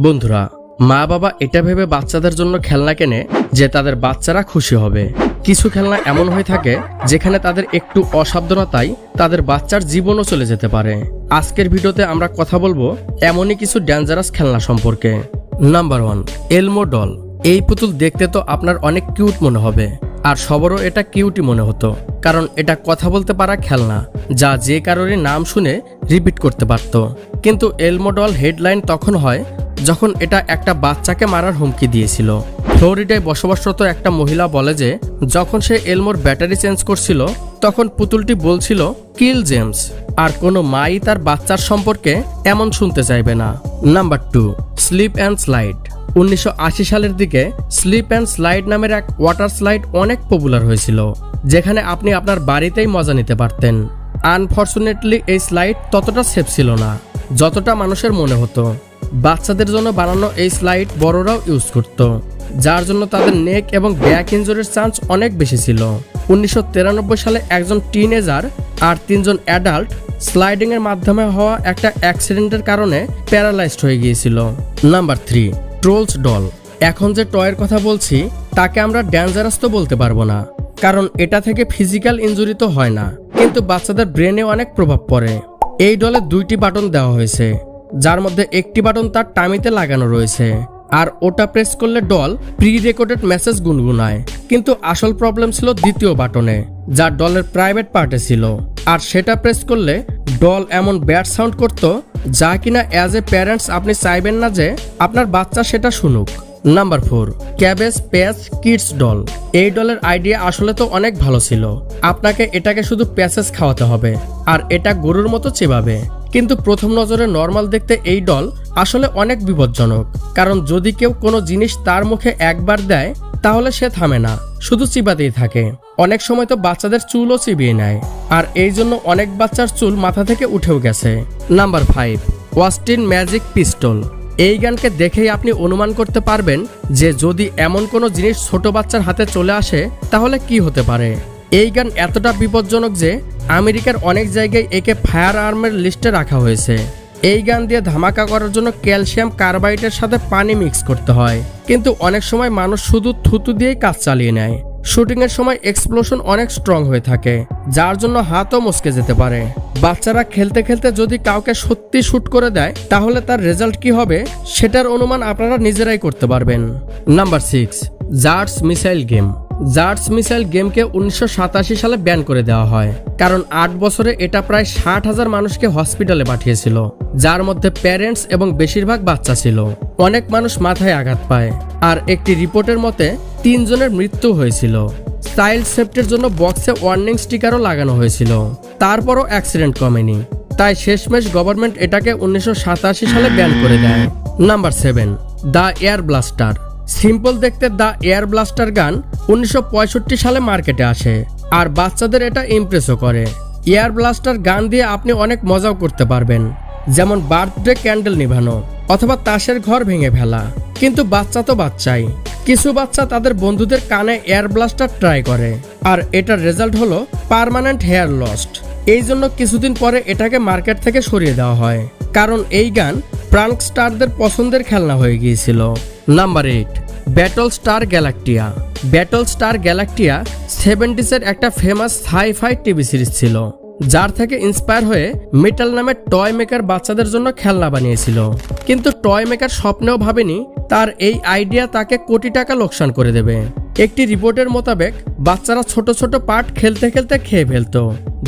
বন্ধুরা, মা বাবা এটা ভেবে বাচ্চাদের জন্য খেলনা কেনে যে তাদের বাচ্চারা খুশি হবে। কিছু খেলনা এমন হয়ে থাকে যেখানে তাদের একটু অসাবধানতায় তাদের বাচ্চার জীবনও চলে যেতে পারে। আজকের ভিডিওতে আমরা কথা বলবো এমনই কিছু ডেঞ্জারাস খেলনা সম্পর্কে। Number 1, Elmo doll. এই পুতুল দেখতে তো আপনার অনেক কিউট মনে হবে, আর সবারও এটা কিউটই মনে হতো, কারণ এটা কথা বলতে পারা খেলনা যা যে কারোরই নাম শুনে রিপিট করতে পারত। কিন্তু এলমো ডল হেডলাইন তখন হয় যখন এটা একটা বাচ্চাকে মারার হুমকি দিয়েছিল। ফ্লোরিডায় বসবাসরত একটা মহিলা বলে যে যখন সে এলমোর ব্যাটারি চেঞ্জ করছিল তখন পুতুলটি বলছিল কিল জেমস, আর কোনো মাই তার বাচ্চার সম্পর্কে এমন শুনতে চাইবে না। Number 2, sleep and slide. 1980 সালের দিকে স্লিপ অ্যান্ড স্লাইড নামের এক ওয়াটার স্লাইড অনেক পপুলার হয়েছিল, যেখানে আপনি আপনার বাড়িতেই মজা নিতে পারতেন। আনফরচুনেটলি এই স্লাইড ততটা সেফ ছিল না যতটা মানুষের মনে হতো। বাচ্চাদের জন্য বানানো এই স্লাইড বড়রাও ইউজ করত, যার জন্য তাদের নেক এবং ব্যাক ইনজুরির চান্স অনেক বেশি ছিল। 1993 সালে একজন টিনেজার আর 3 জন অ্যাডাল্ট স্লাইডিং এর মাধ্যমে হওয়া একটা অ্যাক্সিডেন্টের কারণে প্যারালাইজড হয়ে গিয়েছিল। Number 3, trolls doll. এখন যে টয়ের কথা বলছি তাকে আমরা ডেঞ্জারাস তো বলতে পারবো না, কারণ এটা থেকে ফিজিক্যাল ইনজুরি তো হয় না, কিন্তু বাচ্চাদের ব্রেনে অনেক প্রভাব পড়ে। এই ডলে 2টি বাটন দেওয়া হয়েছে, যার মধ্যে একটি বাটন তার টামিতে লাগানো রয়েছে, আর ওটা প্রেস করলে ডল প্রি রেকর্ডেড মেসেজ গুনগুনায়। কিন্তু আসল প্রবলেম ছিল দ্বিতীয় বাটনে, যা ডলের প্রাইভেট পার্টে ছিল, আর সেটা প্রেস করলে ডল এমন ব্যাড সাউন্ড করত যা কিনা অ্যাজ এ প্যারেন্টস আপনি চাইবেন না যে আপনার বাচ্চা সেটা শুনুক। নাম্বার 4, ক্যাবেজ প্যাচ কিডস ডল। এই ডলের আইডিয়া আসলে তো অনেক ভালো ছিল, আপনাকে এটাকে শুধু প্যাচেস খাওয়াতে হবে আর এটা গরুর মতো চেবাবে। কিন্তু প্রথম নজরে নর্মাল দেখতে এই ডল আসলে অনেক বিপজ্জনক, কারণ যদি কেউ কোনো জিনিস তার মুখে একবার দেয় তাহলে সে থামে না, শুধু চিবাতেই থাকে। অনেক সময় তো বাচ্চাদের চুলও চিবিয়ে নেয়, আর এই জন্য অনেক বাচ্চার চুল মাথা থেকে উঠেও গেছে। নাম্বার 5, ওয়াস্টিন ম্যাজিক পিস্তল। এই গানকে দেখেই আপনি অনুমান করতে পারবেন যে যদি এমন কোনো জিনিস ছোট বাচ্চার হাতে চলে আসে তাহলে কি হতে পারে। এই গান এতটা বিপজ্জনক যে আমেরিকার অনেক জায়গায় একে ফায়ার আর্মের লিস্টে রাখা হয়েছে। এই গান দিয়ে ধামাকা করার জন্য ক্যালসিয়াম কার্বাইডের সাথে পানি মিক্স করতে হয়, কিন্তু অনেক সময় মানুষ শুধু থুতু দিয়েই কাজ চালিয়ে নেয়। শুটিং এর সময় এক্সপ্লোশন অনেক স্ট্রং হয়ে থাকে, যার জন্য হাতও মচকে যেতে পারে। বাচ্চারা খেলতে খেলতে যদি কাউকে সত্যি শুট করে দেয় তাহলে তার রেজাল্ট কি হবে সেটার অনুমান আপনারা নিজেরাই করতে পারবেন। Number 6, Jarts missile game. Jarts missile গেমকে 1987 সালে ব্যান করে দেওয়া হয়, কারণ 8 বছরে এটা প্রায় 60,000 মানুষকে হসপিটালে পাঠিয়েছিল, যার মধ্যে প্যারেন্টস এবং বেশিরভাগ বাচ্চা ছিল। অনেক মানুষ মাথায় আঘাত পায়, আর একটি রিপোর্টের মতে 3 জনের মৃত্যু হয়েছিল। চাইল্ড সেফটির জন্য বক্সে ওয়ার্নিং স্টিকারও লাগানো হয়েছিল, তারপরও অ্যাক্সিডেন্ট কমেনি, তাই শেষমেশ গভর্নমেন্ট এটাকে 1987 সালে ব্যান করে দেয়। Number 7, the air blaster. Simple দেখতে দ্য এয়ার ব্লাস্টার গান 1965 সালে মার্কেটে আসে, আর বাচ্চাদের এটা ইমপ্রেসও করে। এয়ার ব্লাস্টার গান দিয়ে আপনি অনেক মজাও করতে পারবেন, যেমন বার্থডে ক্যান্ডেল নিভানো অথবা তাসের ঘর ভেঙে ফেলা। কিন্তু বাচ্চা তো বাচ্চাই, কিছু বাচ্চা তাদের বন্ধুদের কানে এয়ার ব্লাস্টার ট্রাই করে, আর এটার রেজাল্ট হলো পার্মানেন্ট হেয়ার লস্ট। এই জন্য কিছুদিন পরে এটাকে মার্কেট থেকে সরিয়ে দেওয়া হয়, কারণ এই গান প্রাঙ্ক স্টারদের পছন্দের খেলনা হয়ে গিয়েছিল। Number 8, Battlestar Galactica. Battlestar Galactica 70s একটা ফেমাস সাই-ফাই টিভি সিরিজ ছিল, যার থেকে ইন্সপায়ার হয়ে মেটাল নামের টয় মেকার বাচ্চাদের জন্য খেলনা বানিয়েছিল। কিন্তু টয় মেকার স্বপ্নেও ভাবেনি তার এই আইডিয়া তাকে কোটি টাকা লোকসান করে দেবে। একটি রিপোর্টের মোতাবেক বাচ্চারা ছোট ছোট পার্ট খেলতে খেলতে খেয়ে ফেলত,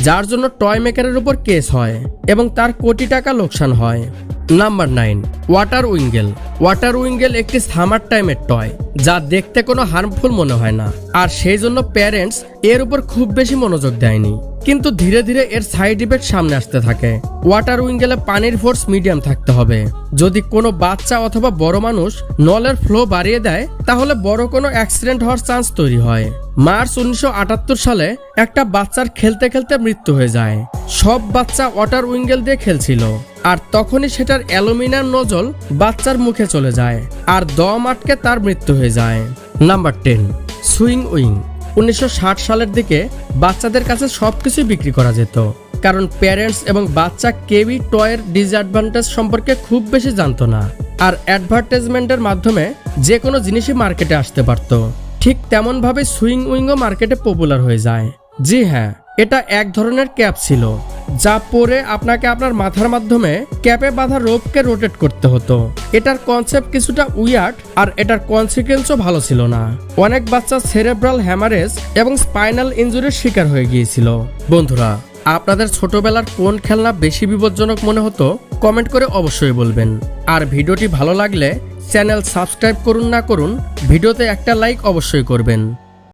যার জন্য টয় মেকারের উপর কেস হয় এবং তার কোটি টাকা লোকসান হয়। Number 9, Water Wiggle. Water Wiggle একটি সামার টাইমের টয়, যা দেখতে কোনো হার্মফুল মনে হয় না, আর সেই জন্য প্যারেন্টস এর উপর খুব বেশি মনোযোগ দেয়নি। কিন্তু ধীরে ধীরে এর সাইড ইফেক্ট সামনে আসতে থাকে। ওয়াটার উইঙ্গেলে পানির ফোর্স মিডিয়াম থাকতে হবে। যদি কোনো বাচ্চা অথবা বড় মানুষ নলের ফ্লো বাড়িয়ে দেয় তাহলে বড় কোনো অ্যাক্সিডেন্ট হওয়ার চান্স তৈরি হয়। মার্চ 1978 সালে একটা বাচ্চার খেলতে খেলতে মৃত্যু হয়ে যায়। সব বাচ্চা ওয়াটার উইঙ্গেল দিয়ে খেলছিল, আর তখনই সেটার অ্যালুমিনিয়াম নজল বাচ্চার মুখে চলে যায়, আর দম আটকে তার মৃত্যু হয়ে যায়। Number 10, swing wing. 1960 সালের দিকে বাচ্চাদের কাছে সবকিছু বিক্রি করা যেত, কারণ প্যারেন্টস এবং বাচ্চা কেউই টয়ের ডিসঅ্যাডভান্টেজ সম্পর্কে খুব বেশি জানতো না, আর অ্যাডভার্টাইজমেন্টের মাধ্যমে যে কোনো জিনিসই মার্কেটে আসতে পারত। ঠিক তেমনভাবে সুইং উইংও মার্কেটে পপুলার হয়ে যায়। জি হ্যাঁ, এটা এক ধরনের ক্যাপ ছিল যা পরে আপনাকে আপনার মাথার মাধ্যমে ক্যাপে বাঁধা রোপকে রোটেট করতে হতো। এটার কনসেপ্ট কিছুটা উইয়ার্ড, আর এটার কনসিকুয়েন্সও ভালো ছিল না। অনেক বাচ্চা সেরেব্রাল হ্যামারেজ এবং স্পাইনাল ইনজুরির শিকার হয়ে গিয়েছিল। বন্ধুরা, আপনাদের ছোটবেলার কোন খেলনা বেশি বিপজ্জনক মনে হতো কমেন্ট করে অবশ্যই বলবেন। আর ভিডিওটি ভালো লাগলে চ্যানেল সাবস্ক্রাইব করুন না করুন, ভিডিওতে একটা লাইক অবশ্যই করবেন।